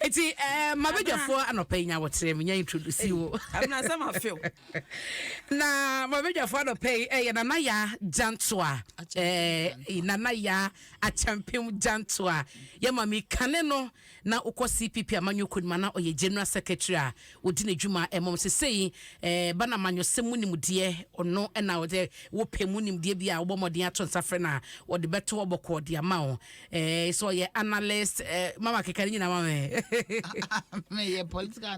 Eti mabedwafo anopa nya wotre me nya introduce wo. I'm not some feel. Na mabedwafo anopa ye nana ya jantoa. Nana ya achampem jantoa. Ye mami kane no na ukọ CPP amanyo koduma na oye general secretary a odi na dwuma emom sesei bana manyo semu nimde ono na wode wo pemu nimde bia wo bomodin ato nsafre na wode beto oboko de ama so ye analyst mama kekari nyina mama me political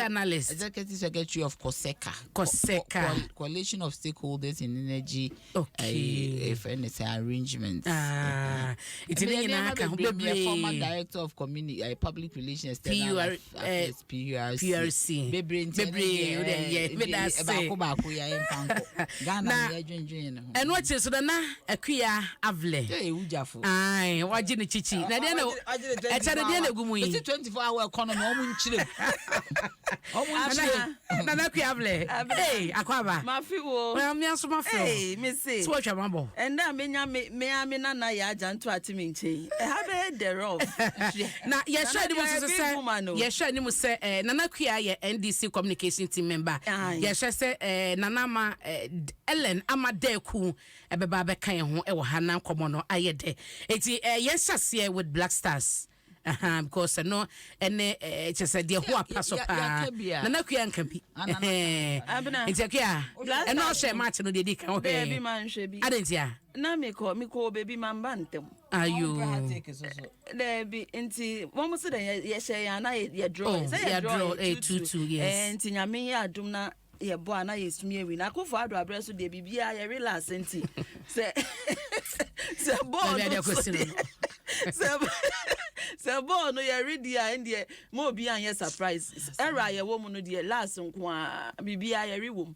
analyst executive secretary of COSECA coalition of stakeholders in energy fairness arrangements it's in former director of public relations PRC Ghana and what is na akuya avle ai waje ne chichi na de na e tare de na gumu yi 24-hour economy omunchire na akuya avle akwaba mafi wo me aso mafi me say so atwa mabo and na menya me na na ya ajanto atimi nche have the rough na ye share ni mo say ye share ni mo say nana akuya ye NDC communication team member ye share say nana ma Ellen Amadeku ebeba bekan ho e wo hanan komo no ayede eti yes here with Black Stars because no ene chese de ho apaso pa na kuya nka bi eti akuya eno she match no de di kan ho baby man hwe bi adentia na me ko baby man bantem ayo baby enti mo mo se de ye she ya na ye draw say ye draw 2-2 yes enti nyame ya adum na ye bo ana ye sumi ewi na akofo ado abreso de bibia ye relax enti se bo se bo no ye ready and ye mo bi an ye surprise era ye wo mu no de last nko a bibia ye rewom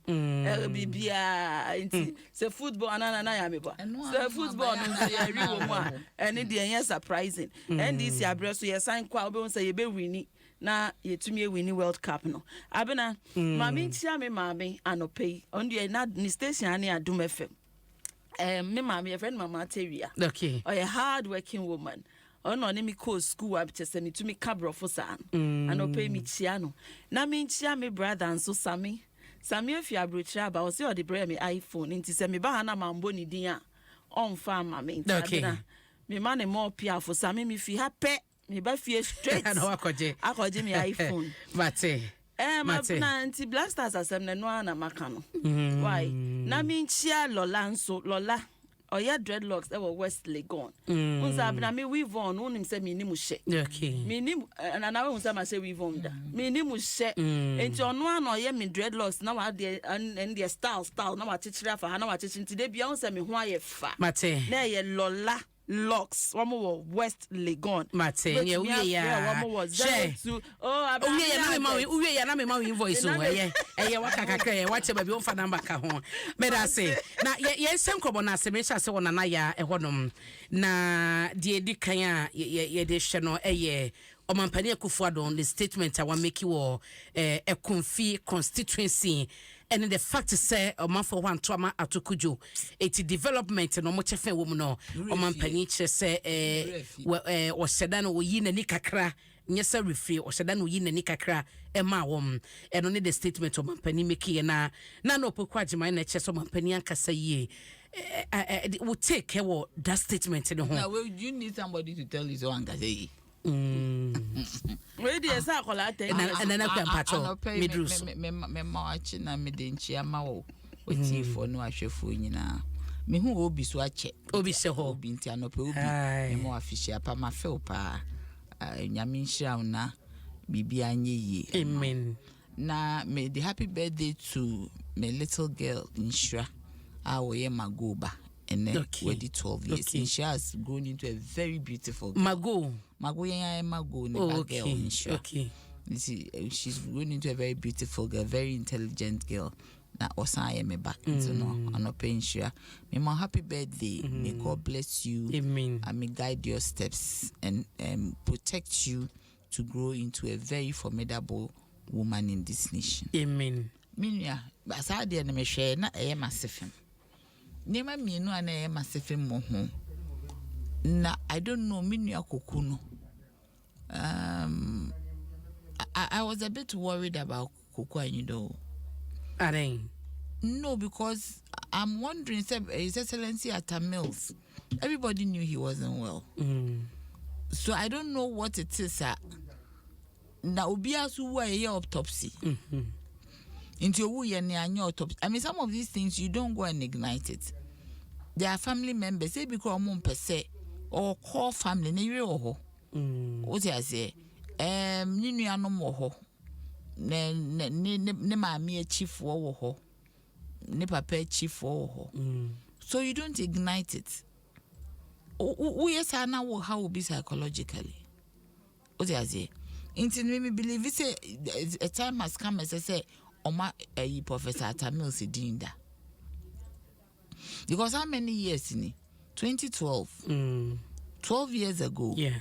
bibia enti se football anana na ya me bo se football no ye rewom a ene de ye surprising and this abreso ye sign kwa obe say ye be wini na yetumi wini World Cup no abena mami ntia me mami anopei onde na ni station ani Adom FM me mami friend mama Teria okay a hard working woman ono ne mi ko school abitese mi tumi cabro for san anopei mi chia no na mi ntia me brother nso Sami afi abrochira ba o se o de bra me iPhone nti se me ba ha na mambo ni din a on fa mami nti abena me ma ne mo pia for Sami mi fi happy me ba fie straight na akoje me iPhone mate na anti Black Stars asem na no ana maka no why na mi nchia Lola nso Lola oya dreadlocks e wo West Legon unza na me weave on unim se me ni mu hye okay me ni na we unza ma se weave on da me ni mu hye enti ono ana oya me dreadlocks na wa de and the style na wa chichira fa na wa chichinti de bia unza me ho aye fa mate na ye Lola locks one West Legon mate ye uye ya to uye ya na me ma invoice o ye waka kakra ye wache ba bi on fa number ka ho me da say na ye senkobo na se me sha se wona na ya ehonom na de di kan a ye de hye no eye Omampani Akufo-Addo the statement I want make you a confi constituency and the fact say Omanfo one trauma atokujo eti development no mo chefe wo mu no Omampani che say o sedan wo yi na ni kakra nyesa refri o sedan wo yi na ni kakra e ma wom eno ne the statement Omampani make na no pokwa agema na che so Omampani ankasa yie we take care of that statement no ho now you need somebody to tell you so ankasa yie we dey say akola ten and then pato midrus me mawachi na me de nchia ma wo otifo no ahwefo nyina me hu obi so ache obi se ho obi nti anope obi me mo afihia pa ma fel pa nyame nhira una bibi anye yi amen na me the happy birthday to my little girl Nshira awoye magoba and then wedi 12 years and she has grown into a very beautiful girl. Mago girl Nshira. Okay. She's grown into a very beautiful girl, very intelligent girl. Na osan me back into no anope Nshira. Me ma happy birthday. May God bless you. Amen. And may guide your steps and protect you to grow into a very formidable woman in this nation. Amen. Minya, asade na me hwe na masefem. Nema mienu ana masefem mo ho. Na I don't know minya koku no. I was a bit worried about Koko Anyido. No, because I'm wondering, His Excellency at Mills, everybody knew he wasn't well. So I don't know what it is. Now, Obiasu were a autopsy. Into your autopsy. I mean, some of these things you don't go and ignite it. There are family members, they become per se, or call family, what I say, Ninu Anomo, ne mammy chief for ho. Ne papa chief for so you don't ignite it. Yes, I know how will be psychologically. What I say, into me believe it's a time has come as I say, Oma Professor Tamil Sidinda. Because how many years in it? 2012. 12 years ago. Yeah.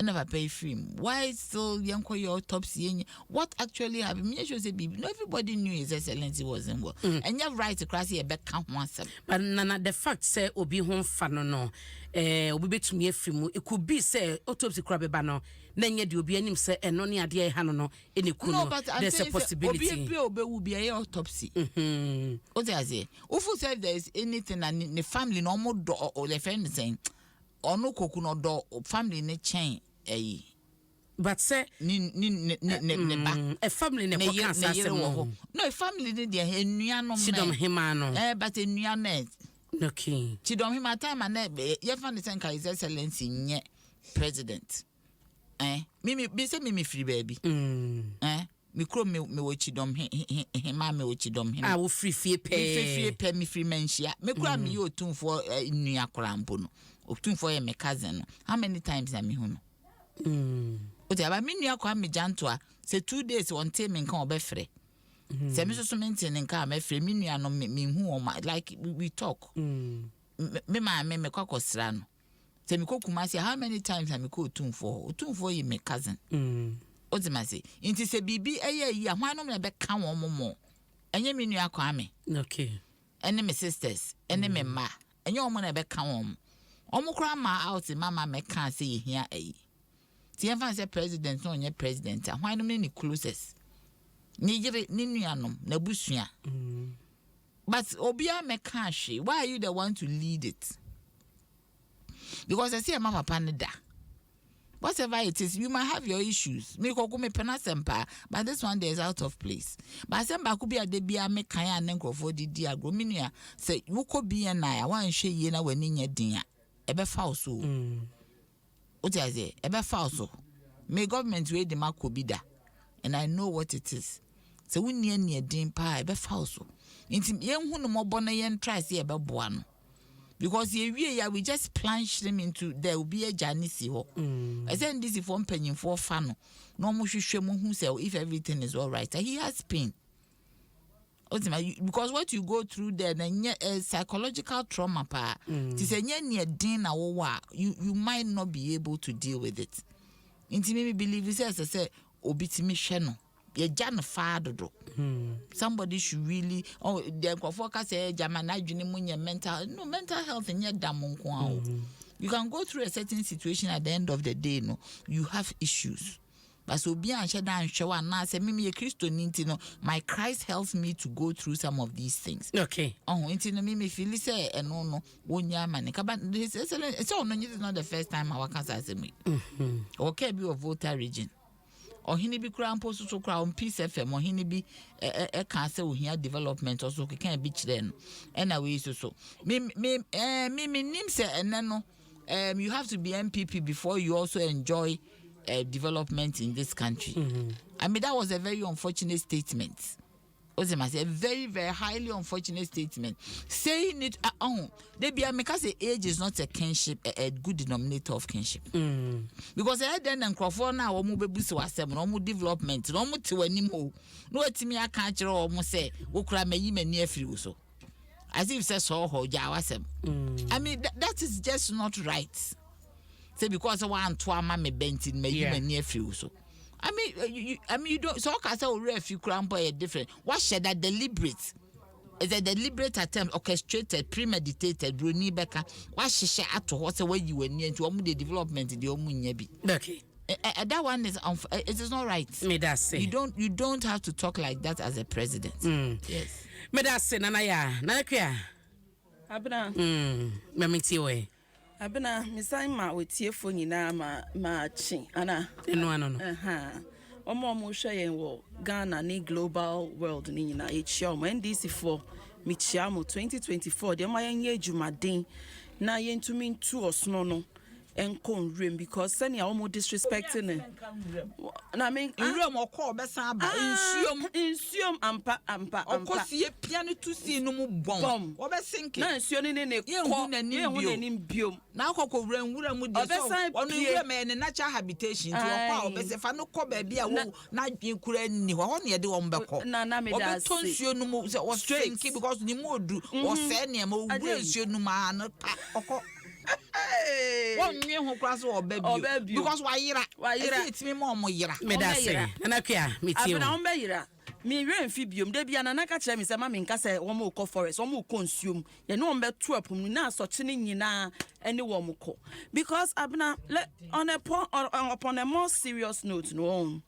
I never pay free. Why still young your autopsy? What actually happened? Me should say, everybody knew His Excellency wasn't well, and you're right to cross here back count once. But nana the fact say obi home fano obi betumi afimu it could be say autopsy crab ba no na nye de obi anim say eno ne ade ha no eni ku no there's a possibility obi will be a autopsy. What I say? If say there is anything and the family no more or the friend saying or no koku no do family ne chain. But say a family ne no a family ne dia enuanom Chidom hima no but enuanet okay Chidom hima time and ye fan the senka His Excellency nye president me say me free baby me kro me wo Chidom hima me wo Chidom hima wo free fie pe me free menhia me kro me yo tumfo nua krampo no otumfo ye me cousin how many times am me hu no Ote aba mi nua kwa me jantoa say 2 days on time nka obefre. Say me so maintain nka amefre mi nua no me hu o like we talk. Me ma me kwakosra no. Say me kokuma say how many times am me ko otumfo ye me cousin. Ote ma say inti say bibi eye yi ahwan no me be ka won mo. Enye mi nua kwa me. Okay. Ene me sisters, ene me ma. Enye omo na be ka won. Omo kra ma out mama me kan say hia ayi. Tienfa say president no nye president why no ni closest ni yire ni nuanom na busua but obia me kan hwe why are you the one to lead it because I see mama papa ne da whatever it is you might have your issues me ko me pena sempa but this one there is out of place but semba ko bia de bia me kan an nkrofo didi agro me nua say wo ko bia na ya wan hwe ye na wani nya din a ebe fa so what I say? Ebe falso. May government read the makobida, and I know what it is. So we near din pa ebe falso. Intim yen hu no mo bona yen try say ebe boano. Because we just plunge them into there will be a journey see ho. I said this if one penny for fun. No mo hwehwe mo hu say if everything is all right. He has pain. Because what you go through there, then psychological trauma, you might not be able to deal with it. Intimate believe it says, I say, obitimi sheno. Ye jan father do. Somebody should really the focus say jamana juni mental health and yet damon. You can go through a certain situation at the end of the day, no, you have issues. But so be and show and now say me a Christian no my Christ helps me to go through some of these things. Okay. Into me feel say no one ya man. But this is not the first time our cancer say me. Okay, be of Volta region. Or he be crown post to crown peace FM or he be a cancer who here development also can beach then. And away so. Me name say and then you have to be MPP before you also enjoy development in this country. I mean, that was a very unfortunate statement. A very, very highly unfortunate statement. Saying it they be because the age is not a kinship, a good denominator of kinship. Because I then and Crawford now or move was no development, no more to anymore. No to me, I can't almost say, Okra may you near free so. As if says so, Jawasem. I mean, that is just not right. Say because I want to me bentin me you near free so. I mean, you don't. So I say, if you cramp a different. What should that deliberate? Is a deliberate attempt, orchestrated, premeditated, Bruni Becca? What she share at to what's away you were near to the development in the Omunyabi? Okay. That one is it is not right. Me that say. You don't have to talk like that as a president. Yes. Me that say nana kya. Abena. Me meti we. Abena misai ma wetie fo nyina ma chi ana. No. Omo hwe yen wo Ghana ni global world ni nyina e chia omo NDC for mi chia mo 2024 de ma yen ye adwumaden na yen tumi ntu osno no enkon rem because senior almost disrespecting na me rem okọ obesan aba insuom ampa okosie piano to see no mu bom obesinke na insuo ne yehu biom na akọkọ wura mu de so onu wura me ne natural habitation ti okọ obesefa no kọ ba bia wo na adwenkura ni ho ne de wo mbekọ na me da say obetonsuo no mu o sinke because ni mu odu o se ne ma wura insuo no ma no okọ one year who cross or baby because why it's me mom yira me that say na kia me ti abena on be yira me we amphibium de bia na ka kire me say ma me nka say wo mo ko forest wo mo ko nsuom ye no on be to apum na asoche ne nyina ene wo mo ko because abena upon a more serious note no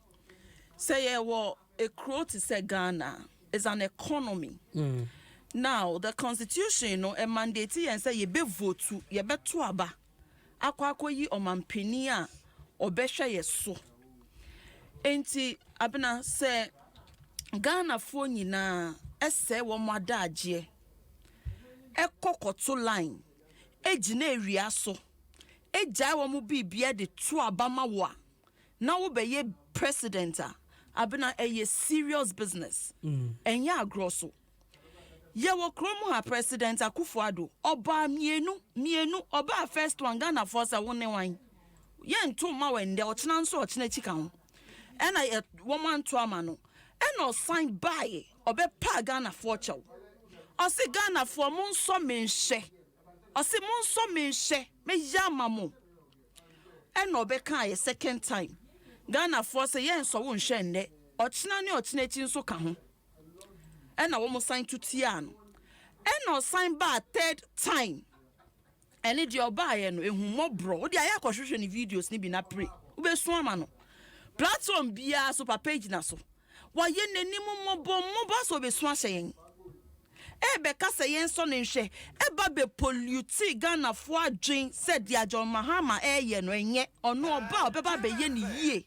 say ye wo a crow to say Ghana is an economy. Now the constitution no a mandate and say ye be vote ye be to aba akwakoyi omampani a obehwe ye so enti abena say Ghana fo nyina ese wo madaagye ekokoto line ejina ewia so ejai wo mu bibia de to aba mawo na wo be ye president a abena a serious business enya agroso ye wo kromo ha president Akufo-Addo oba mienu oba first one Ghana force won wan ye nto ma wende ochena nso ochena chika ho ena woman to ama no ena sign by obe pa Ghana for chew o se Ghana for mo nso menhye o se mo nso menhye me yama mo ena obe kan ye second time Ghana for say ye nso wo nhye nne ochena ne ochena chi nso ka ho ena wo mo sign to tia no ena sign ba third time ene di oba ye no ehummo bro wo di aya kwhwehwe ni videos ni bi na pray wo be so ama no platform bia so pa page na so wa ye nanim mo ba so be so ahyen e be ka se yen so ne nhwe e ba be pollute Ghana fo adwen said dia John Mahama ye no enye ono oba obeba be ye ni yie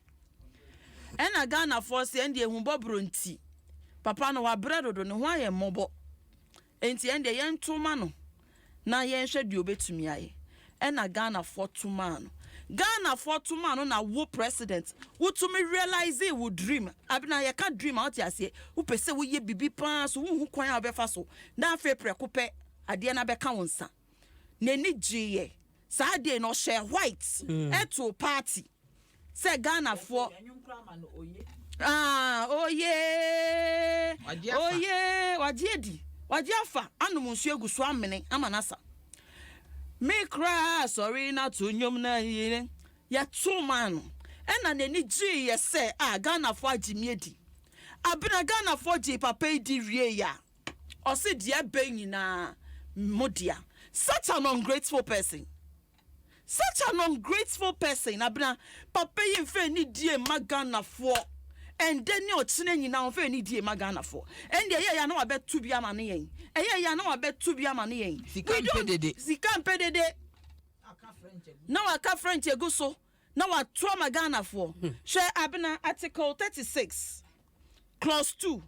ena Ghana fo se ende ehumbo bro nti papa no wa bredo ne ho aye mobo enti ende yen tuma no na yen hwe di obetumi aye ena Ghana for tuma no na wo president wo to me realize it wo dream abina ye ka dream out ya se wo pese wo ye bibi pa so wo hu kwan abefa so na afa preko pe ade na be ka wonsa na ni giye sa de no share white eto party say Ghana for wajiafa anum nsu egusu amene amanasa me cry sorry na to nyom na yire ya to man ena nani gi ye say Ghana for agimiedi abina Ghana for gi papa di wie ya o se dia be nyina modia such an ungrateful person abina papa yi mfe ni die Ghana for and then you chine nyina on fe ni die Ghana for and ye ya na wa betu bia ma ne yen ya na wa betu bia ma ne yen sika mpedede na wa ka French egu so na wa to ma Ghana for share abena article 36 clause 2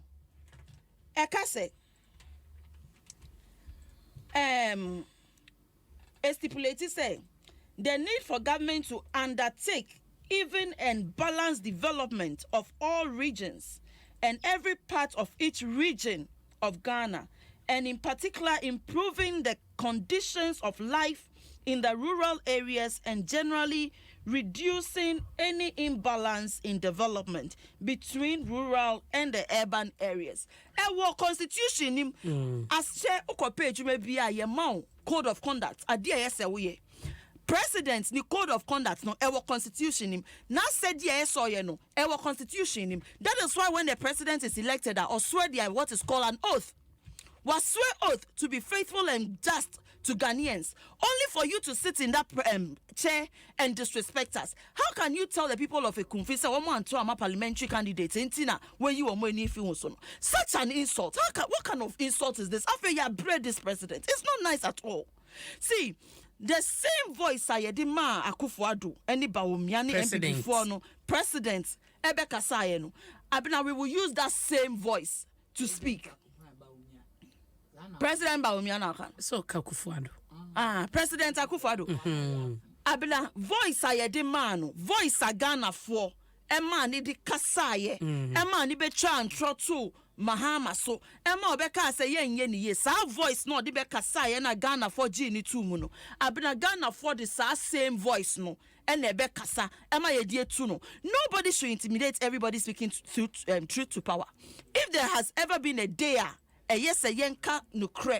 eka say stipulated say the need for government to undertake even and balanced development of all regions and every part of each region of Ghana, and in particular improving the conditions of life in the rural areas and generally reducing any imbalance in development between rural and the urban areas. Our constitution as share page maybe a code of conduct president ni code of conduct no our constitution him na said yes or no our constitution him. That is why when the president is elected or swear what is called an oath was swear oath to be faithful and just to Ghanaians, only for you to sit in that chair and disrespect us. How can you tell the people of Ekumfi say one to a parliamentary candidate in Tina when you are more such an insult? What kind of insult is this? After you have bred this president, it's not nice at all. See, the same voice I had ma Akufo-Addo any Bawumiani MP before no president Ebeka Sayeno. Abina, we will use that same voice to speak. President Bawumiani. So Akufo-Addo. President Akufo-Addo. Abina, voice I had man, voice a Ghana for a man ni di kasaye, a man ni be chan trotu. Mahama so Emma Obeka say yen yes our voice no di beka say na Ghana for G ni tu mu no abina Ghana for the same voice no and Ebeka sa Emma ye die tu no. Nobody should intimidate everybody speaking truth to power. If there has ever been a day a yes a yenka no cre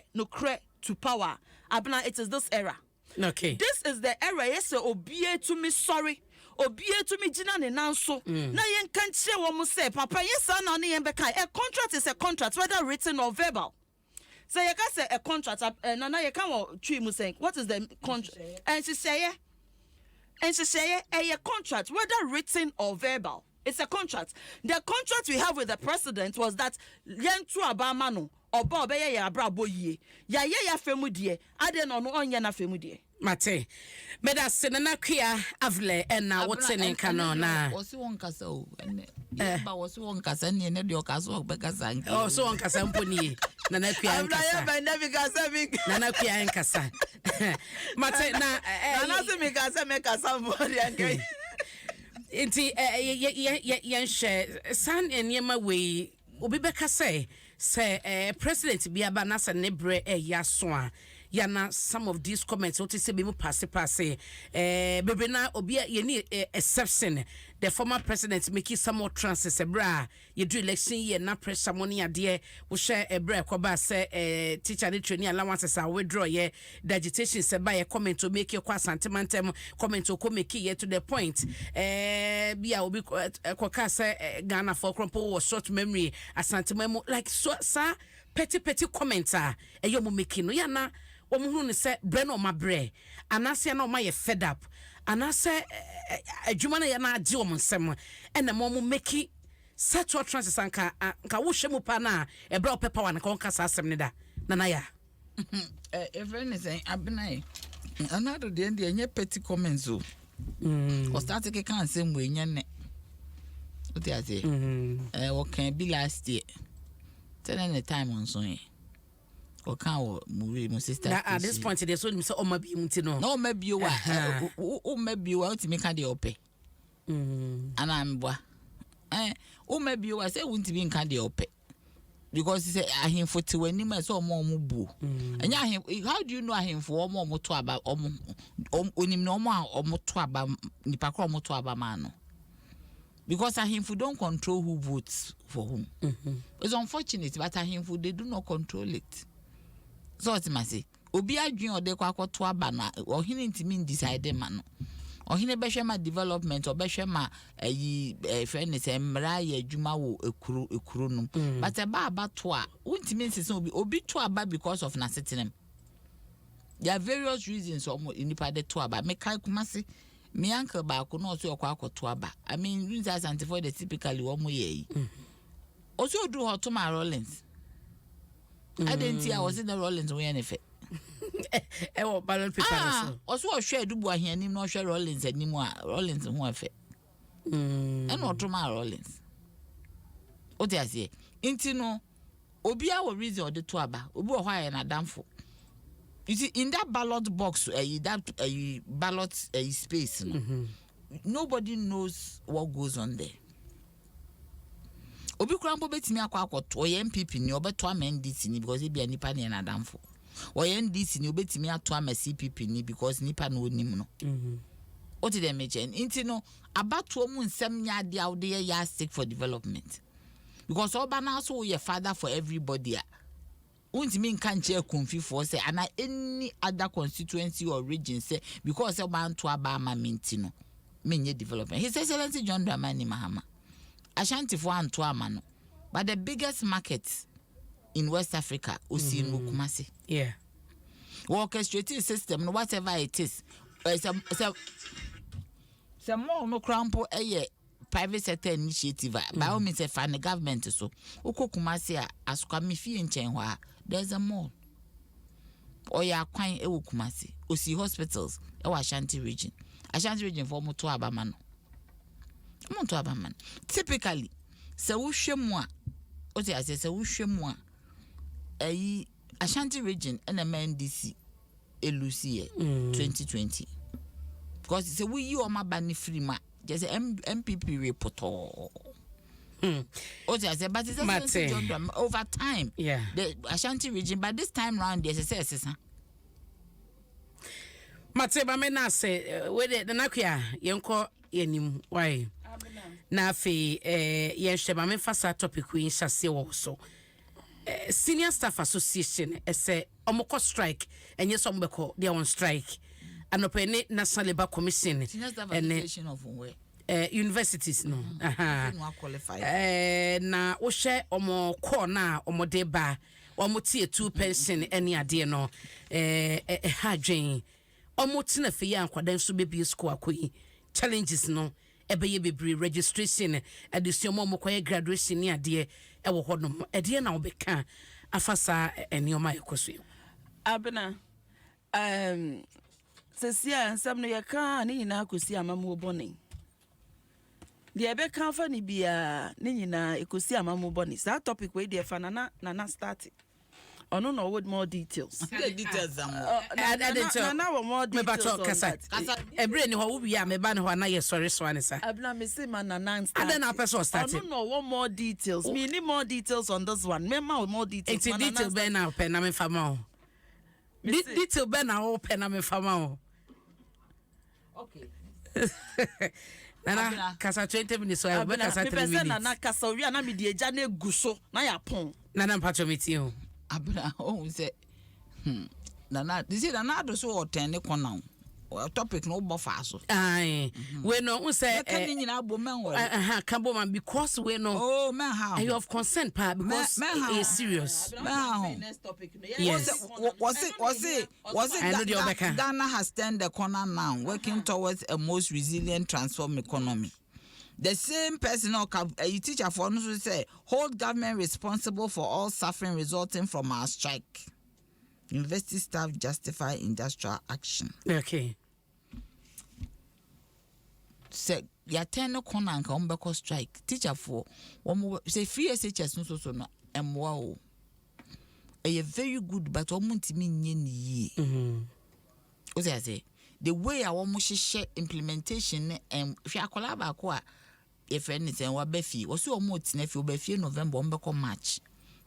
to power abina, it is this era. Okay, this is the era. Yes obie to me sorry obie to me jina ne nanso na yen kan che wo mo say papa yes na ne yen beka a contract is a contract whether written or verbal. So you can say a contract na you can twi mu saying what is the contract and she say a contract whether written or verbal, it's a contract. The contract we have with the president was that yen tu abama no oba obeye ya abrabo yie ya femu die ade no no onye na femu die Mate, meda senana kia avle ena wotene kanona. Osi won kasa o. Ba osi won kasa ni ene de okasa o bekasa nki. Oh, so won kasa mponi. Nana kia nkasa. Nana kia nkasa. Mate na nana se me kasa mponi ankai. Inti yen share san enyema we obi bekasa say president biaba na se nebre ya so a yana some of these comments what say be mu pass bebe na obi ye ni exception the former president make some more transfers ebra ye do election year na pressure money ade wo share ebra koba say teacher ni training allowances are withdraw ye the agitation say by comment to make your kwa sentimental comment to come make ye to the point bia obi koka say Ghana for crumple was short memory asantemamu like so sir petty commenter eyo mo make no yana omuhunu ne se bre no ma bre anase na o ma ye fed up anase adwuma na ye na age o nsem ena mo make settle transfer sanka nka wo hwemu pa na e bra opepa wa na ka onka asem ne da na ya if anything abinai another the end enye petty comments o o start ke kan same we nya ne o ti ase wo kan bi last year tell the time on so o kan wo mu sister at this point they so say o ma bi mti no no ma bi o ma bi o ti me kan de ope ana mbwa o ma bi o say won't be kan de ope because he say ahimfo te wani ma so omo bu anya ahim how do you know ahimfo omo to aba onim no omo to aba nipa kro omo to aba ma no because ahimfo don't control who votes for whom. It's unfortunate but ahimfo they do not control it. So what must say obi adwen ode kwa to aba na ohine ntimi decide ma no ohine behwe ma development or behwe ma friend say mra ya adwuma wo ekuru no but aba to a untimi nsese obi to aba because of na sitting. There are various reasons nipa de to aba me kai kumase me uncle ba ko no so kwa to aba I mean reasons antifo the typically wo mo ye also do hot to my Rollins I didn't see I was in the Rollins we any fe e wo ballot paper so also share do bo ahian nim no share Rollins anim a Rollins ho afe and what to my Rollins o ti ase inti no obi a wo reason o de to aba obi wo hwa na damfo. You see, in that ballot box, that ballot space, nobody knows what goes on there. Obi krampo betimi akwa to MPP ni obeto amendisi ni because e bia nipa na na damfo. O NDC ni obetimi ato ama CPP ni because nipa na onim no. What did they mention? Inti no abato mu nsem nya de awde ya stick for development. Because oba na so your father for everybody. Untimi nka nche konfi for say ana any other constituency or region say because oba nto aba ama minti no menye development. His Excellency John Dramani Mahama Ashanti for anto ama no but the biggest market in West Africa Osi Kumasi. Yeah. orchestrated system no whatever it is some more no crampo private sector initiative by all means fan the government so Kumasi asukwa me fie nchen hɔ there's a mall oya kwan ewu Kumasi osi hospitals Ashanti region for mo to abama no typically se wo hwɛ mu a o ti ase se wo hwɛ mu a Ashanti region and MNDC elusi 2020 because se wo yi o ma ba ni free ma just MPP report o ti ase but it's over time the Ashanti region but this time round there's a sesa Mate ba me na se we de na kwa yenko yenim why na fe yen hweba me fasa topic we hyase wo so senior staff association ese omoko strike enye so mbeko they on strike anopene national labor commission senior staff association of where universities no na wo hwe omo call na omo de ba omo tie 2 pension eni ade no ha dwen omo tina fe ya nkwadan so bebi school akoyi challenges no ebeye bebre registration addition mo koye graduation ni ade ewo hodom ade na obeka afasa enioma ekoso abena sesia nsam no yeka ni nyina akosi amamu boni de ebeka fa ni bia ni nyina ekosi amamu boni sa topic we de fa na start ono no with more details the details am na more details kasa ebre ni ho wo bia me ba ne ho na ye sorry so ane sa abna me say man na start ada na person start ono no one more details me need more details on this one me ma more details it's detail be na pe na me fama o detail be na o pe na me fama o okay Nana kasa 20 minutes so I be kasa 3 minutes na kasa wi na me die ja na eguso na ya pon nana mpacho meti o abra say nana this is nana so oten ne kona topic no bo fa so ai we no say can nyina bo men wo can bo man because we no oh man how are you of consent pa because it is serious next topic yes was it Ghana has turned the corner now working towards a most resilient transform economy. The same personal teacher for us to say hold government responsible for all suffering resulting from our strike. University staff justify industrial action. Okay. Say ya turn the corner and come back strike. Teacher for say free SHS no emwa a very good but omuntimi nye ni ye. What I say? The way I want share implementation and if you collab kwa if anything wa befi was so mo tinefi befi November ombeko March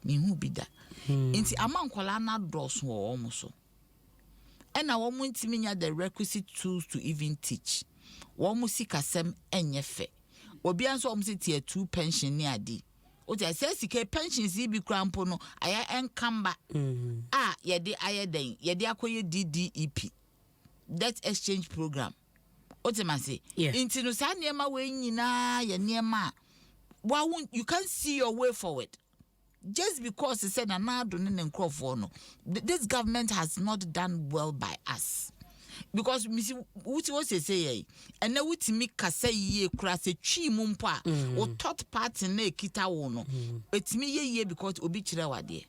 me hu bi da nti amankola na dos wo omo so and na wo ntimi nya the requisite tools to even teach wo mo sikasem enye fe obi anso omo si tier 2 pension ni adi o ti say sika pensions bi krampo no aya enkamba yede ayeden yede akoye DDEP debt exchange program ultimately into no sa niema we nyina ye niema you can't see your way forward just because it said anado ne nkrofo no this government has not done well by us because misi wuti wo say and na wutimi kasa yie kura se twi mu mpo a o third party na ekita wo no etimi yie because obi kire wade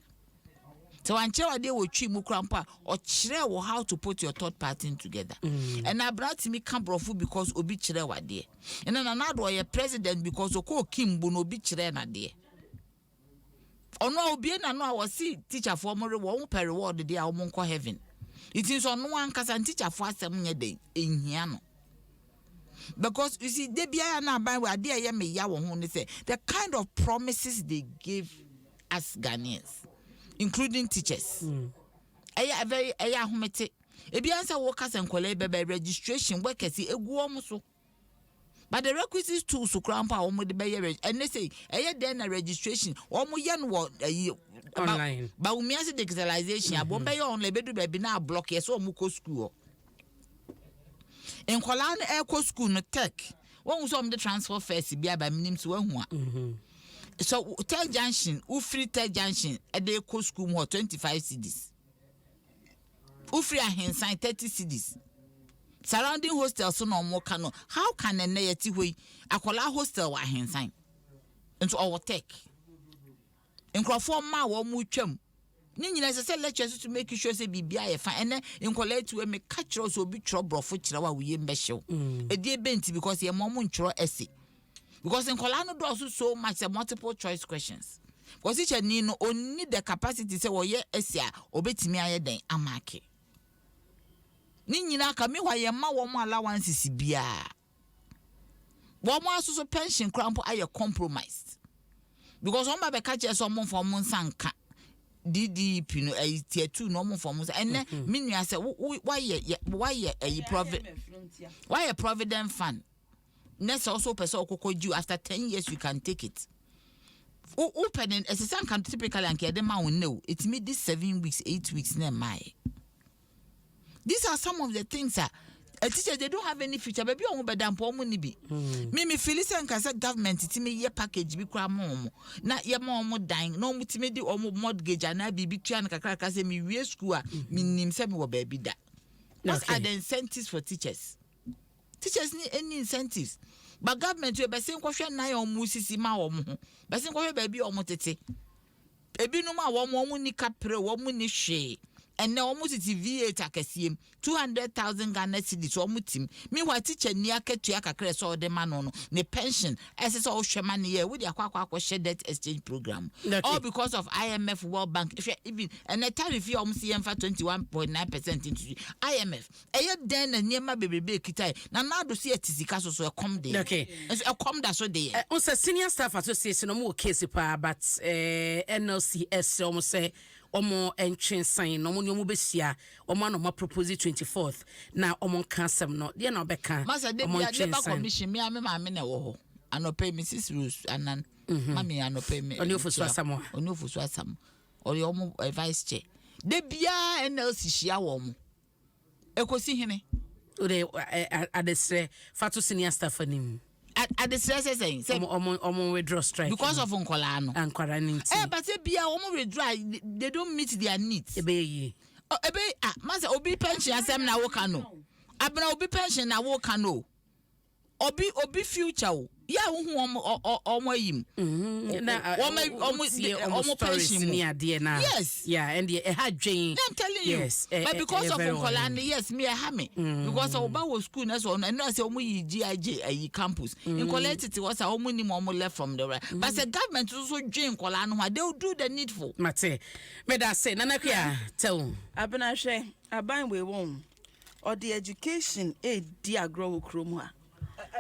so anche wade wo twi mu kura mpo a o kire wo how to put your third party together and na brat me can brofu because obi kire wade and na na do ye president because okọ kimbu no obi kire na de ono obi na no a wo si teacher for mo wo per reward de a wo nko heaven. It is on one kasa teacher for asem nye dey ehia no because you see they bia na ban we ade ye me ya wo ho ne say the kind of promises they give us Ghanaians including teachers very ahomete e bia nsa wo kasa nkola be registration workers egu om so but the requisites tools to crampa omo de be and they say then na registration omo ye no online ba umi ase digitalization abon be online bedu be na block yes omo ko school en kola na e ko school no tech won so omo de transfer first bia ba minim so wahu a so tech junction u free tech junction e de ko school mo 25 cedis Ufri ahensan 30 cedis. Surrounding hostels so no more cano. How can a nayeti way akola hostel wa ahensan? Into our tech. In Crawford ma wo mu twam. Ni nyina say lectures to make sure say bibia ye fine. And in collect to me catch us obi trouble for chira wa we mbehyew. E die benti because ye mom nchro essay. Because in Colano does so much multiple choice questions. Because each ni no only the capacity say wo ye essay obetimi aye den amake. Ni nyina ka me hwa ye ma wo mo allowances bia. Wo mo aso pension cramp aye compromised. Because one be catch us someone for mon sanka. DDP no tier 2 no more for months. And then me say why a provident fund. Next also person could you after 10 years you can take it. Opening as a son can typically and the man will know it's me this 7 weeks, 8 weeks near my. These are some of the things that a teacher they don't have any future. Baby, I'm better than poor money be. Me Phyllis and Casa government it's me ye package be cram mom. Not your mom dying. No me me do mortgage and I be trying to say me we school me name semi wo baby that. What are the incentives for teachers? Teachers need any incentives. But government we be saying question na your musisi ma wo mo. Be saying question baby o mo tete. Ebi no ma wo ni kapre wo mo ni hwe. And now almost it's VA takasiem 200,000 Ghana cedis or mutim. Meanwhile, teacher near Ketuaka Cress or the man on the pension as it's all shaman here with your Quack share debt exchange program. All because of IMF World Bank. If you even and the tariff you almost see for 21.9% into IMF. A then and near my baby kitai. Now do see a Tizikaso so a come day. Okay. A come that so day. Also, senior staff association no more case but NLCS almost say. Omo entry sign no mo nyomo besia omo no ma propose 24th na omo cancel no de na obeka masa de bia de ba commission me me na wo ho anope Mrs Rose anan mami anope me oni ofusu asam ori omo vice chair de bia NLC hia wo mo ekosi hene ode adesre fatu senior staff anim at the stress saying withdraw strike because of Unkola no Ankwara ninti but say bia withdraw they don't meet their needs ebe masa obi pension asem na wo ka no abna obi pension na wo ka no obi future o ya hu omo yim na omo pension ni ade na yes yeah and e ha dwen I'm telling you yes but because of Unkola yes me ha me because oba was school na so na say omo yi GIJ campus in collect was omo ni omo left from the right but the government also dwen Unkola no they will do the needful mate me da say nana kwa tell abena hwe aban we won or the education di agro krom ha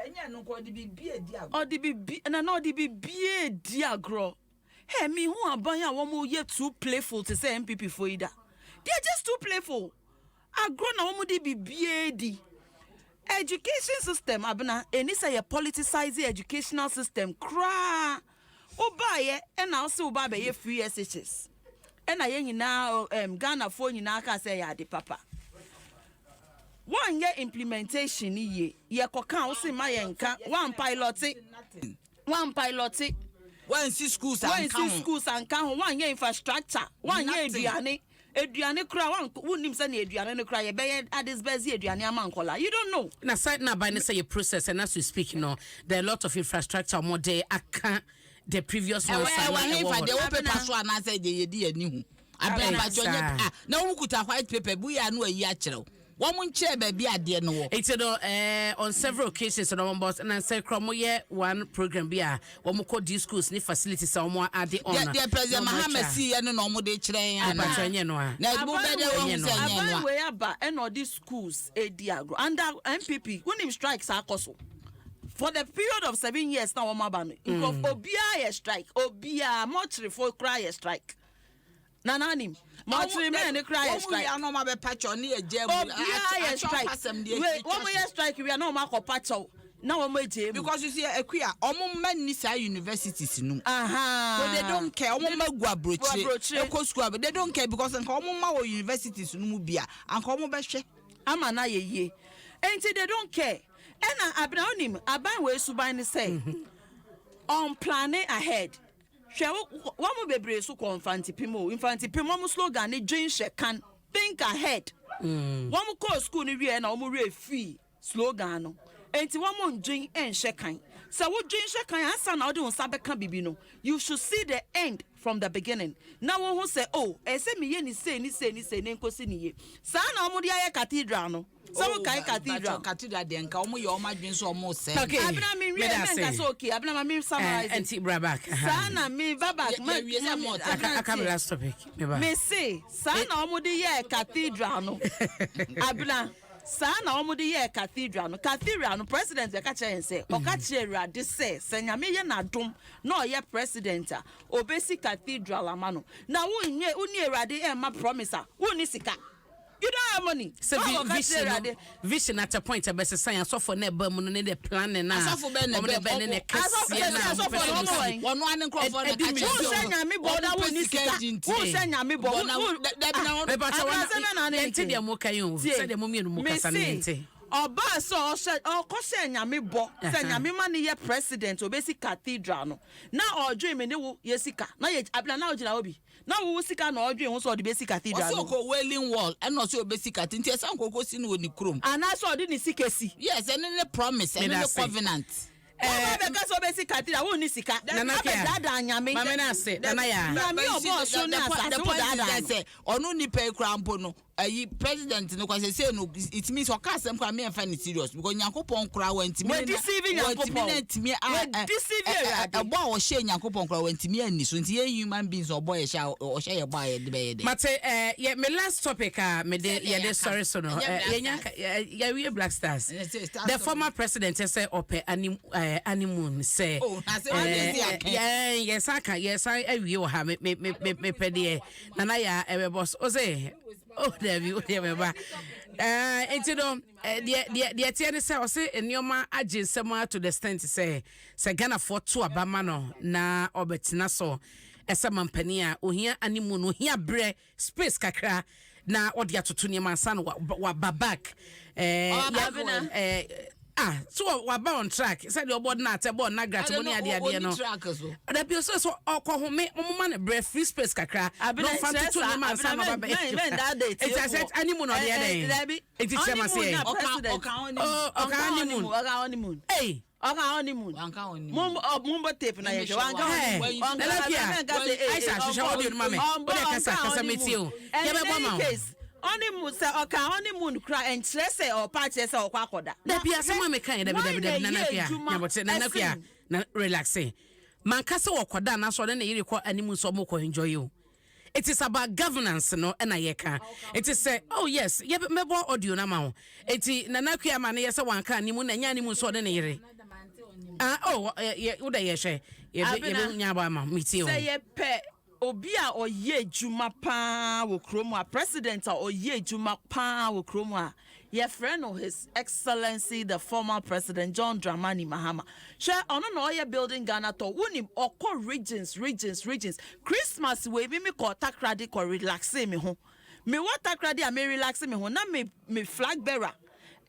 enya no ko di bibie di agro or the bibi na no the bibie di agro hey me hu aban ya wo mo ye too playful to say MPP for ida they are just too playful agro na wo mo di bibie di education system abena eni say politicize the educational system kra obaye e na so oba be ye free SHS e na ye nyina Ghana fo nyina ka say ya de papa one year implementation ye kokan wo se ma ye nka one pilot one see schools and kan one year infrastructure one year eduane kura one wonim say na eduane no kura ye be adis bezi eduane amankola you don't know na side na by say a process and as we speak there are a lot of infrastructure more there aka the previous ones if they open paso and say they di ani hu abeba jonye na wo kuta white paper bu ya no ayi a kyerɛw womun che baby ade no wo it's on several occasions on boss and say kromoye one program bia wo ko di schools ni facilities so mo ade on the president Mahama si ye no mo de kyerɛ ya na patanye no a na bu be de wo se nye no we aba and all these schools edi agro under MPP when him strikes akoso for the period of 7 years now wo aba no obia ye strike obia mochre for cry strike nananim Matri men cry strike. We no ma be patcho na eje mu. Strike. One more strike we are no ma ko patcho. Now we eje mu. Because you see Equia omo man ni sa universities no. So they don't care. Omo ma gu abrochire. Eko school they don't care because nka omo ma wo universities no mu bia. Anka omo be hwe. Ama na ye. Enti they don't care. Ena abraonim aban we suban ni say. On planning ahead. One bebre so infantipimo mo slogan ni dream she can think ahead One call school ni we na omo free slogan no. Enti one mo ndwin enhye kan. So wo dwin hye kan ansa na ode wonsa beka bibi no. You should see the end from the beginning. Now one who say, oh, say me ye ni say nkosi ni ye. Sa na omo de aye cathedral no. So kai cathedral de nka omo ye omo adwin so omo say. Okay. Abna me we menka so okay. Abna me summarize. Anti Brabak. Sa na me babak Akamela topic. Me say sa na omo de ye cathedral no. Abna sa na omo de ye cathedral no president ya ka che say o ka che Awurade say senyame ye na dom na o ye president a obesi cathedral amano na wo nye uni Awurade e ma promise a wo ni sika. You don't have money. So vision at a point of best science so for never moon in the plan and now for Ben and Ben Oba so kose nyame bo se nyame ma ne ye president obesi cathedral no na odwe me ne wo yesika na ye abla na ogina obi na wo sika na odwe ho so de besi cathedral no so wailing wall and no so obesi cathedral nti esa nkoko si no woni krom ana so de ni sikesi yes and the promise and the covenant because obesi cathedral wo ni sika na dada nyame mama na say na ya nyame obo so na say onu ni pe krampo no ayi president no kwase say no it means o ka asem kwa me fa ni serious because Nyankopon kra wantimi we deceiving Nyankopon abo o she Nyankopon kra wantimi ani so nti human beings obo ye sha o she ye ba ye de be ye de mate me last topic me de ye de sorry so no ye we Black Stars the former president say ope animun say yes aka yes I we o ha me pede na ya e boss o say oh there ba enti no the tiene say o say enioma aginsema to the extent say Ghana for to abama no na obetina so ese mampani a ohia animu no ohia bre space kakra na odi atoto niam ansa no wa babak so we on track said your board na te board na grat money ade no da bi so okohome mama na breath free space kakra no fan to ni man san baba be it said animu no dey there it is chema say honeymoon hey honeymoon mumbo tape na ye wanka Aisha shisha odi no mame o de kasa metio ye be boma honeymoon say honeymoon cry and say or party say or kwakoda da bia asema me kan da be na pia nyabote na pia na relaxing man kasa wokoda na so de na yiri ko honeymoon so mo ko enjoy you. It is about governance no na yeka it is say oh yes ye mebo audio na ma ho enti na nakua ma na ye say wanka honeymoon na nya honeymoon so de na yiri ye wo da ye hwe ye be nya ba ma metio say ye pe obi a oye juma pa wo kromo a president a oye juma pa wo kromo a your friend of His Excellency the former president John Dramani Mahama share ono no oye building Ghana to woni okọ regions Christmas we me ko takrade ko relax me ho me what takrade a me relax me ho na me flag bearer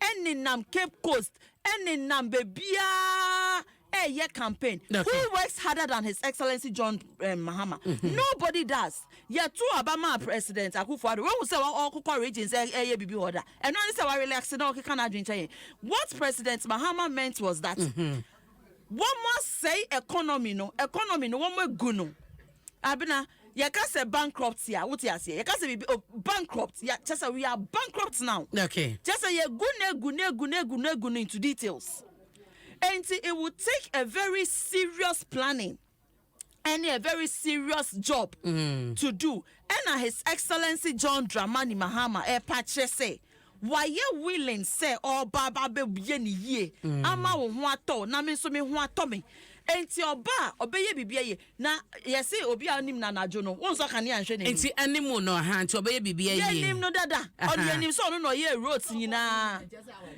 eni nam Cape Coast eni nam bebia year campaign. Okay. Who works harder than His Excellency John Mahama? Nobody does. Yeah, two Obama president Akufo-Addo. When we say all regions, bibi order, and when we say we relaxing, okay, can I drink? What President Mahama meant was that one must say economy no, one more guno. Abina, you can say bankrupt here. What you say? You can say bankrupt. Yeah, just say we are bankrupt now. Okay. Just say you gune into details. And it would take a very serious planning and a very serious job to do. And His Excellency John Dramani Mahama patche say, why you willing say oh baba be ye ama wo ho ato na me so me ho ato me enti oba obeye bibia ye na yesi obi anim na najo no won so kan ya nhwe ne enti animu no ha enti obeye bibia ye ye nim no dada on ye nim so ono no ye roads nyina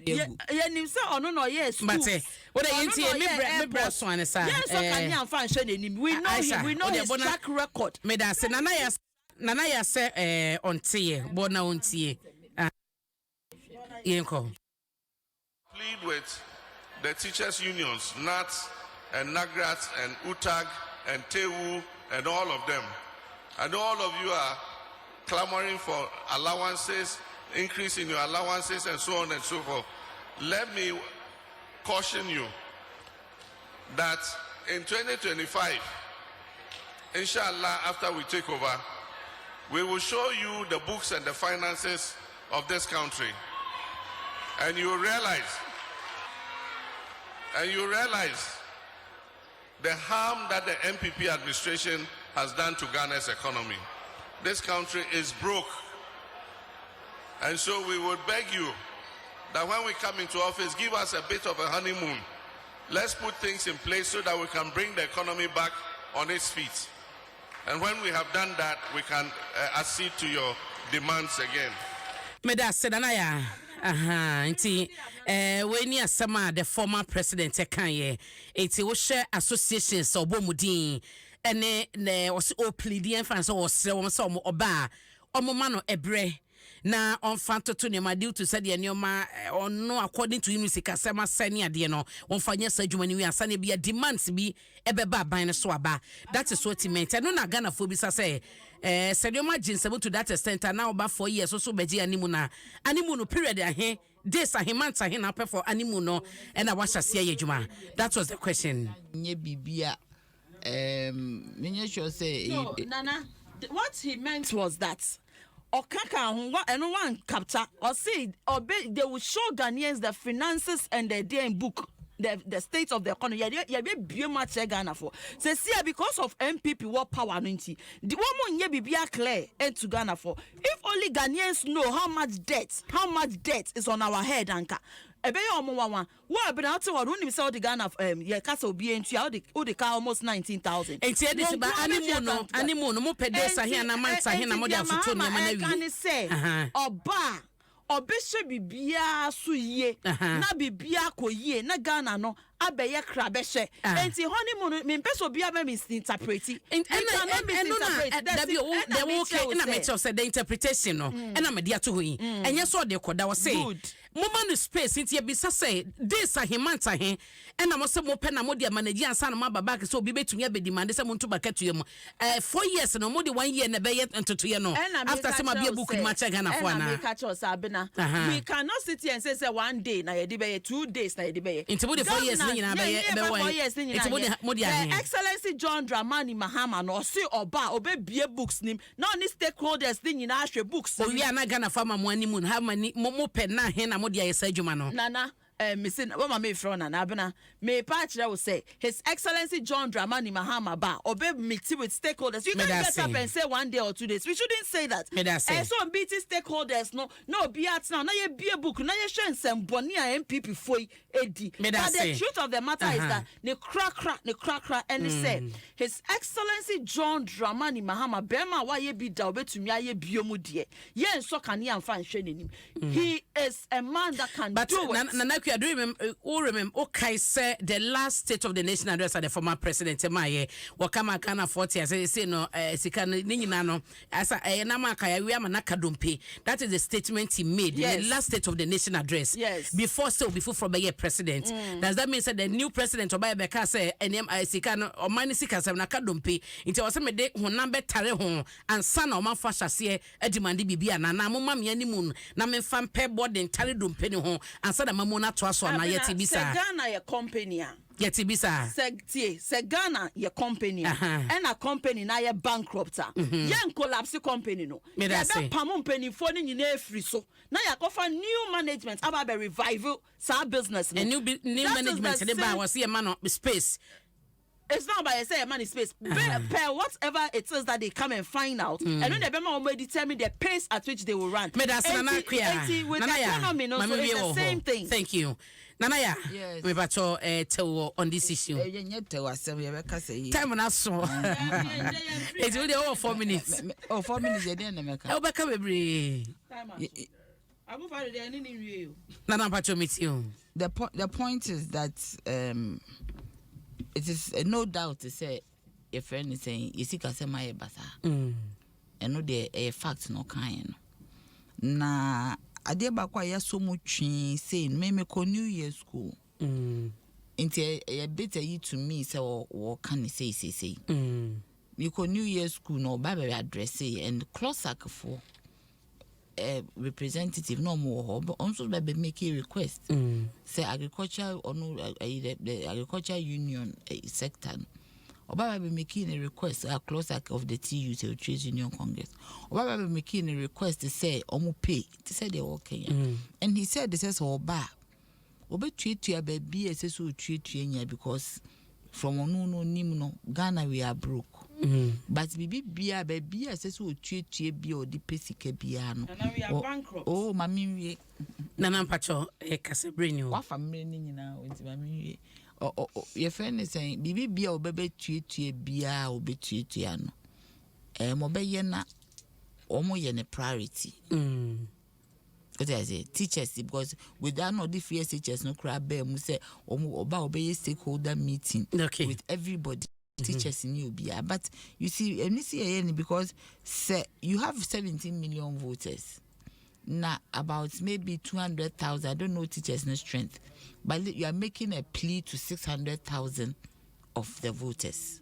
ye nim so ono no ye school but what enti me bre so an sa ye so kan ya mfa nhwe ne nim we know his track record me da se nana ya se ontie bona ontie yenko plead with the teachers unions NATS and NAGRAT and UTAG and TEWU and all of them. And all of you are clamoring for allowances increase in your allowances and so on and so forth. Let me caution you that in 2025, inshallah, after we take over, we will show you the books and the finances of this country. And you realize the harm that the MPP administration has done to Ghana's economy. This country is broke. And so we would beg you that when we come into office, give us a bit of a honeymoon. Let's put things in place so that we can bring the economy back on its feet. And when we have done that, we can accede to your demands again. Meda Sedanaya. Nti when you sama the former president Kanye, it's a share associations or bomudin and ne was o pleading fans or some oba omomano ebre. Na on fanto to ne madu to say the nyoma on no according to him sikasema sani ade no on fanya sadwuma ni asane bia demands bi ebeba ban so aba. That is what he meant. No na Ghana fo bi say sedioma jinsebo to that extent now about 4 years so beji animu no period ahe days ahe months ahe na pay for animu no and I was say adwuma. That was the question. Nye bibia me sure say no, Nana, what he meant was that Okaka and one capture or say or they will show Ghanaians the finances and the day book the state of the economy. Yeah, be much Ghana for. Say see because of MPP what power ninety. The woman ye be clear and to Ghana for. If only Ghanaians know how much debt is on our head, Anka. Ebe yo mo wa what be na to wa run himself the Ghana ye kasa obi entu how the car almost 19,000. Enti e dis ba animu no mo pedesa he na mansa he na mo dia foto ne ma na wi. Can say oba obehye bibia so yie na bibia koyie na Ghana no abeye kra behye enti honeymoon me peso bia me misinterpreti and the okay na me tell say the interpretation no na me dia to ho yi enye so de koda wo say moment space enti e bisa say this ahemanta he na mo se mo pe na mo dia manage ansa na mababa ke so obi betumi abedimande se mo ntu baketu ye mo 4 years no mo de 1 year na beye ntoto ye no after say ma bia book ma check Ghana for na we cannot sit here and say 1 day na ye de beye 2 days na ye de beye into the 4 years ni na beye Excellency John Dramani Mahama no see oba obe bie books nim na oni stakeholders ni nyina ahwe books o wi ana Ghana farmer mo animu ha mani mo pe na he na mo dia yesa adwuma no Nana missing what my friend and Abena may patch will say His Excellency John Dramani Mahama ba obe meeting with stakeholders. You can't get up and say 1 day or 2 days. We shouldn't say that. And so meeting stakeholders no be at now. Now you be a book. Now you share some bonia MPP for AD. But the truth of the matter is that the crack and he said His Excellency John Dramani Mahama Bema why ye be da obe to me aye biomudie. Ye so can he and him. He is a man that can do it. I do remember okay say the last State of the Nation address at the former president Maye wakama kana 40 as say no sika ni nyina no asa na maka ya wi amana kadompe. That is the statement he made in the last State of the Nation address before from the president. Does that mean that the new president oba beka say enem sika no o mani sika say na kadompe nti o say me de ho number tare ho ansa na o man fa hyase adimande bibia na na moma me animu na me fa mpe board tare dompe ni ho ansa na mamona to aso na yeti bisa Ghana ye company yeti bisa se Ghana ye company and a company na ye bankrupt yen collapse company no ye be pam company fo ni nyina free so na ya kofa new management about be revival sa business no new management dey ba was here man space. It's not by say money space. Per whatever it is that they come and find out, and then they will determine the pace at which they will run. With the economy, no, so it's the same thing. Thank you. Nanaya, we bato tell on this issue. Time on us so. It's really over 4 minutes. 4 minutes. I'll back up every. I'm over there. Nana Pacho meet you. The point is that it is no doubt to say a friend is saying you see kasema basa and no the a fact no kind na ade ba kwa ya so mutwi say me ko New Year school inti a bit you to me say what can you say me ko New Year school no ba address and close for representative no more, but also be make a request. Say agriculture or no the agriculture union sector. Oba be making a request a closer of the TU to Trade Union Congress. Oba be making a request to say omo pay to say they okay. And he said this is Oba treat you baby as so treat you because from no nim no Ghana we are broke. But baby as so treat you be or the pesike biano. And now we are bankrupt. Oh mami Nana Pacho kase bring you. What family ni na with mami your friend is saying bibi bia obebe tuetue bia obetuetue no mo be ye na omo ye ne priority what I say teachers because without no the fear teachers no crab be mu say omo oba obeye stakeholder meeting with everybody teachers in you bia but you see because say you have 17 million voters now about maybe 200,000 I don't know teachers no strength. But you are making a plea to 600,000 of the voters.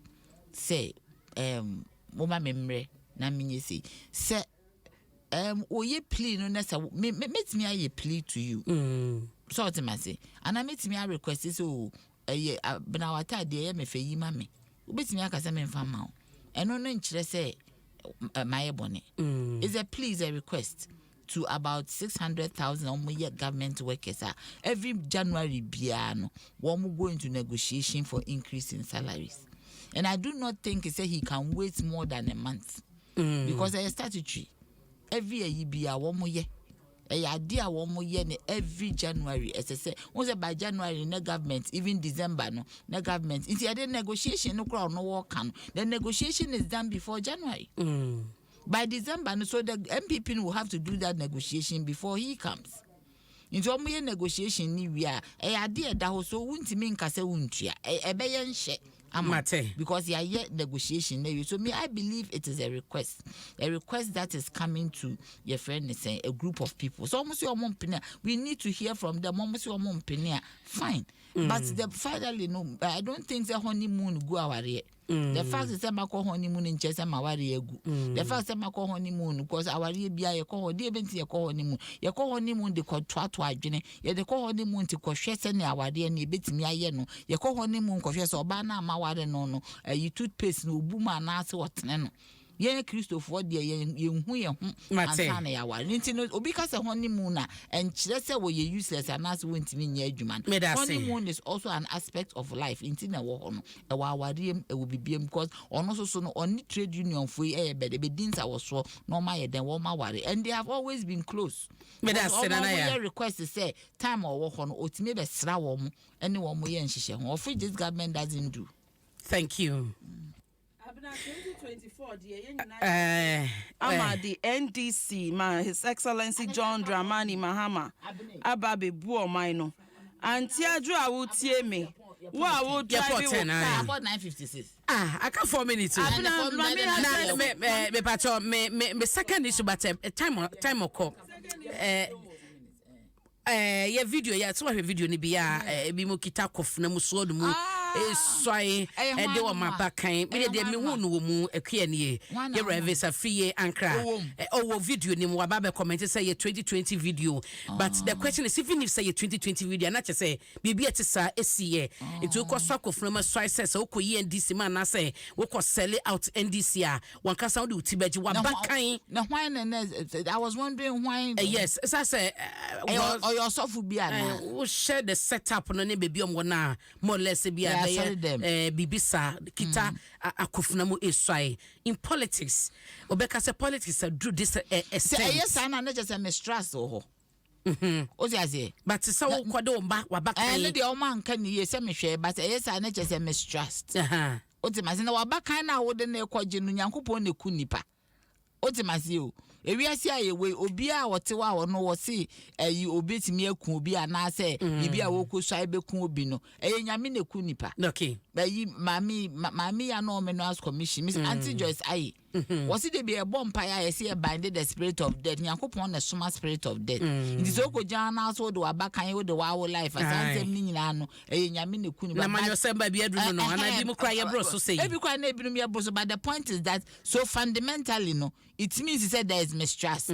Say, mama memre na minye say, oye plea no nessa met me a plea to you. So what I say, and I met me a request is benawata de me fe yi mame. Ubet me aka say me fa ma. Eno no nkyere say my bonnet. Is a plea, is a request to about 600,000 government workers. Every January, biano, one go into negotiation for increase in salaries. And I do not think he can wait more than a month because they are statutory. Every year, be a 1 more year. A idea 1 more year every January. As I say, once by January, no government, even December, no government. If you had a negotiation, no crowd, no work, the negotiation is done before January. By December, so the MPP will have to do that negotiation before he comes. Into a negotiation, we are a idea that also won't mean Kase Wuntia, a bayan share. Because you are yet negotiation. So me, I believe it is a request that is coming to your friend is saying a group of people. So almost your mom we need to hear from them. Almost your mom fine. But the finally no, I don't think the honeymoon go our way. The fact is that my honeymoon in Chesa Mawari egu. The fact that my honeymoon because our year be a call dear Benty a honeymoon. Your honeymoon the contract to a gene. Yet the honeymoon to Coshess and our dear ni bit me a yeno. Your honeymoon Coshess or Bana Mawade no. You toothpaste no boomer and answer what nano. Ye Christopher dear you Matana yawa. Nintino because a honeymoon and Chesa were useless and as went mean ye human. Honeymoon is also an aspect of life. Intina wohono. A wawadium will be because on also so only trade union free air bed bedins I was so no my than Woma worry. And they have always been close. All request to say time or walk on or to maybe srawom anyone more and she or free this government doesn't do. Thank you. 2024, the NDC, His Excellency John Dramani Mahama, Ababe Buo Mino, and Tiadra would see me. What would you about 9:56? I can't 4 minutes. Me second issue, but time or call. Your video, yeah, so a video ni bia bimokita kof na muso do mu swai de wo mabakan me de me hu no mu akua nie ye revisa free ankra wo video ni mu aba be comment say ye 2020 video but the question is even if say ye 2020 video na say bibia te sa esiye it will cost kof na swai says wo koyi NDC man na say wo ko sell out NDC a wan kasa wo de utibaji wa bakan na why I was wondering why yes as I say your sofu bia we share the setup no ne baby omwona more or less bia bibisa kita akofuna mu esai in politics obeka say politics do this say yes na just mistrust ho o say but so kwado mba wabakan and the man kan ye say me hwe but yes na just mistrust o ti ma say na wabakan na wo de na ekwaje no nyankopon na ku nipa o ti ma say o ewiase ayewe obi a wote wa wo no wo se ayi obetimi akun obi a na se bibi a wo ko swai bekun obi no nyame na ku nipa okay Mami ya no menos commission. Miss Auntie Joyce aye. Was it be a bomb pie? I see a binded the spirit of death. Yakupon the summer spirit of death. It is okay, John. Also, do a back and the wow life. As I say, Nino, a Yamini Kuni. Na man yourself by be a drone, and I didn't cry a bro. So say, every cry never be a boss. But the point is that so fundamentally, no, it means he said there is mistrust.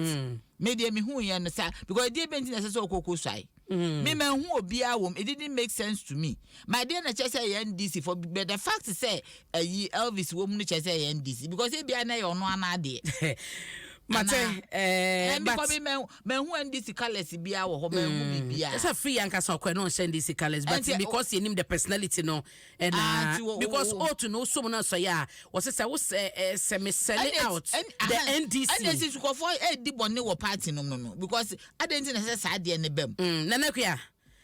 Maybe me who you understand because they been in a so cocoa side. Me man who be a woman, it didn't make sense to me. My dear, I just say NDC for but the fact is say Elvis woman just say NDC because they be an eye on one idea. Mate, because men who NDC colors be our home who be it's a free and castle no send these colors, but because you name the personality no and because all to know someone else yeah was it was semi selling out the NDC and this is for a deep one no party no because I didn't necessarily the end them Nanakia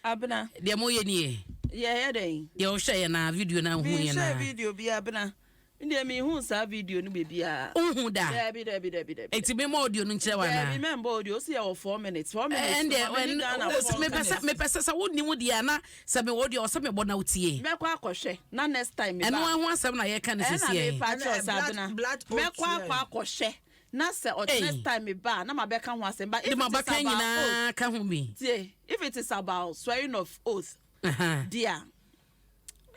Abena the moye ni yeah you share na video na hu ye na video bi abena Ndi me hu sa video no baby a. Hu da. Debi. Eti me mo audio no nkyere wa na. Remember audio see our 4 minutes. 4 minutes. And when me pesa sa woni mu dia na sa me audio o sa me bona utie. Me kwa akɔhwɛ na next time me ba. Eno hu asɛm na ye ka ne sisi ye. Me kwa akɔhwɛ na se next time me ba na ma bɛka ho asɛm ba. If ma baka nyina ka ho bi. If it is about swearing of oath. Dear.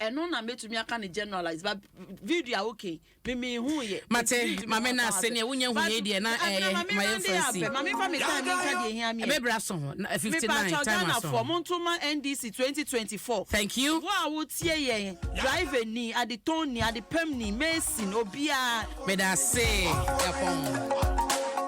And no na metumi aka ne generalize but video okay me hu ye mate mama na senior wunya hu ye de na my influence mama fa me time ka de hia me me bra so 59 time so for Montuma NDC 2024 thank you wa wo tie ye driver ni ade ton ni ade pam ni mason obia me da say yapon